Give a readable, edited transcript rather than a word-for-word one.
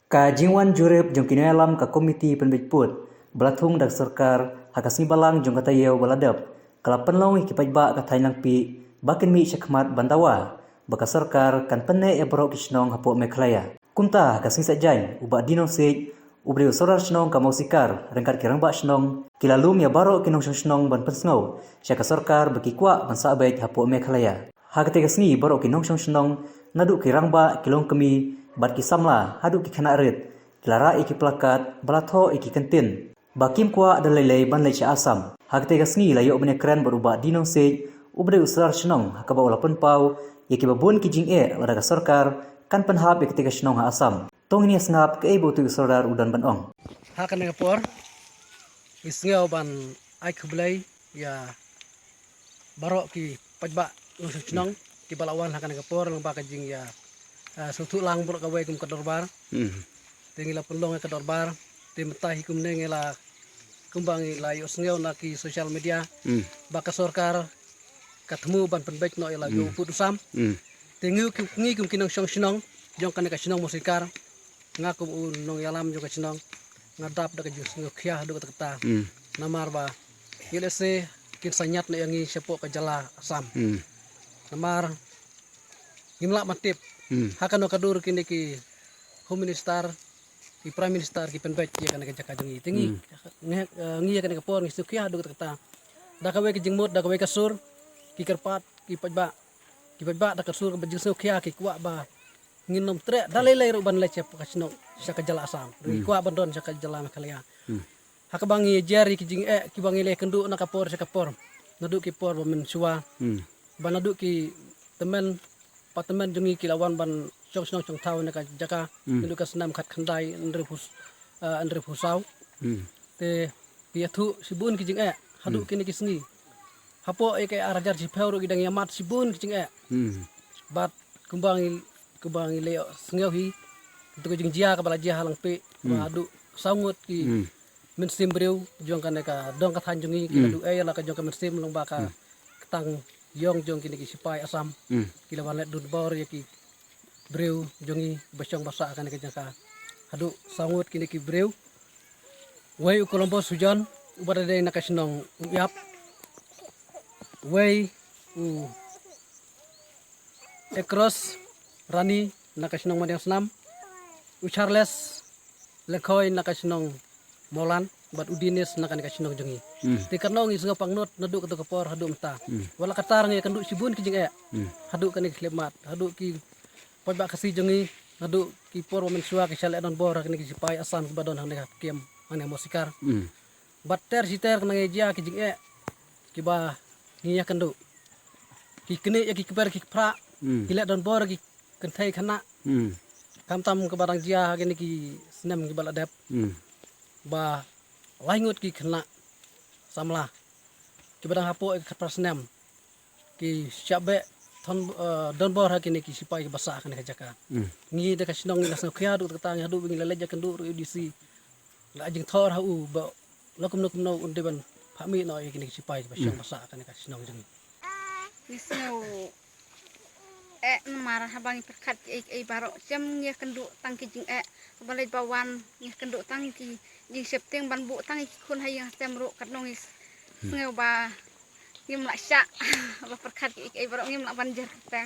Ka jingwan jurep jong kini alam ka komiti penbejput belatung dak sarkar hakasni balang jong kata yeu baladap kala penlong ikipajba ka thailang pi bakin mi syakmat bandawa baka sarkar kan penne e borok kisnong hapo meklaya kumta hakasni sajai uba dino sej ubre usorar snong ka mausikar rengkat kirang ba snong kilalum ya barok kinong snong ban pensngau syaka sarkar baki kwa ban sabait hapo meklaya hakate kasni borok kinong snong nadu kirang ba kilong kemi bat ki samla hadu ki khana rit kilara iki plakat balatho iki kentin bakim kwa dalai ban lai asam hakte gasngi layo bene kren beruba dinong se ubre usrar snong hakaba ulapun pau yaki babun ki jing wadaga sarkar kan penhap yakte snong ha asam tong ini snap ke ibu tu usrar udan ban ong hakan ngapor isngau ban ai khublai ya barok ki pajba snong ki balawan hakan ngapor lang ba ka jing ya sutu lang buruk kawai kum kedorbar tinggal pelong ke dorbar timtah hikum nengela kumbang layu sengau naki sosial media baka sorkar katemu ban penbek no ila go putusam tingu ngi kum kinong snong jong kan ka snong musikar ngakum nong yalam juga snong ngadap dak jus ngkhia do kata namar ba ilese kin sanyat na yangi sepo ka jala asam namar gimla matip hakan no kadur kini ki home minister ki prime minister ki penbek ya kan ka jangi tingi ngi kan ka por ngi sukia do kata da ka we ki jingmut da ka we kasur ki kerpat ki pajba da kasur ka bajing sukia ki kwa ba nginom tre dalai ru ban lecep ka sino saka jala asam ri kwa bandon saka jala makalia hakabangi jari ki jing ki bangi le kendu na ka por saka por nadu ki por men suwa banadu ki temen patemen jungi kilawan ban chong tau na ka jaka ndu ka senam khat khandai andre phusau te piathu sibun ki jing hadu kini kisni hapo ke arajar si pheu gidang yamat sibun ki jing bat kumbangi leo sngeu hi tu jing jia ka bala jia halang pe hadu sangut ki mensim breu jong kan ka dong ka than jungi ki hadu la ka jong ka mensim long ba ka tang yong jong kini ki sipai asam kilawan let dun bor ya ki breu jongi basong basa kan ka jaka hadu sangut kini ki breu wei ukolombo sujon ubada de nakasnong yap wei across rani nakasnong madang snam Charles lekhoi nakasnong molan bat udines nakan kasnong jongi ti kanong isnga pangnot nadu ka kapor hadu mta wala katar ngi kandu sibun ki jing hadu kan klemat hadu ki pajba kasi jongi hadu ki por men suwa ki sale don bor kan ki sipai asan badon hang kem hang musikar batter siter kan ngeja ki jing ki ba ngiya kandu ki kene ya ki kber ki pra ki le don bor ki kentai khana kam tam ke barang jia kini ki senam ki baladap ba laingut ki kena samla ki badang hapo ke prasnam ki syabe thon don bor ha kini ki sipai ki basa kan ka jaka ngi de ka sinong ngi nasno khia du ta hadu ngi lele jakan du udc la jing thor ha u ba lokum no unde ban phami no kini ki sipai ki basa kan ka sinong jing nisno marah habang perkat ai barok jam ngi kendu tang ki jing balai bawan ngi kendu tang ki jing septeng ban bu tang kun hayang temru katnong is ngeu ba ngim la sya ba perkat ai barok ngim la ban jer tang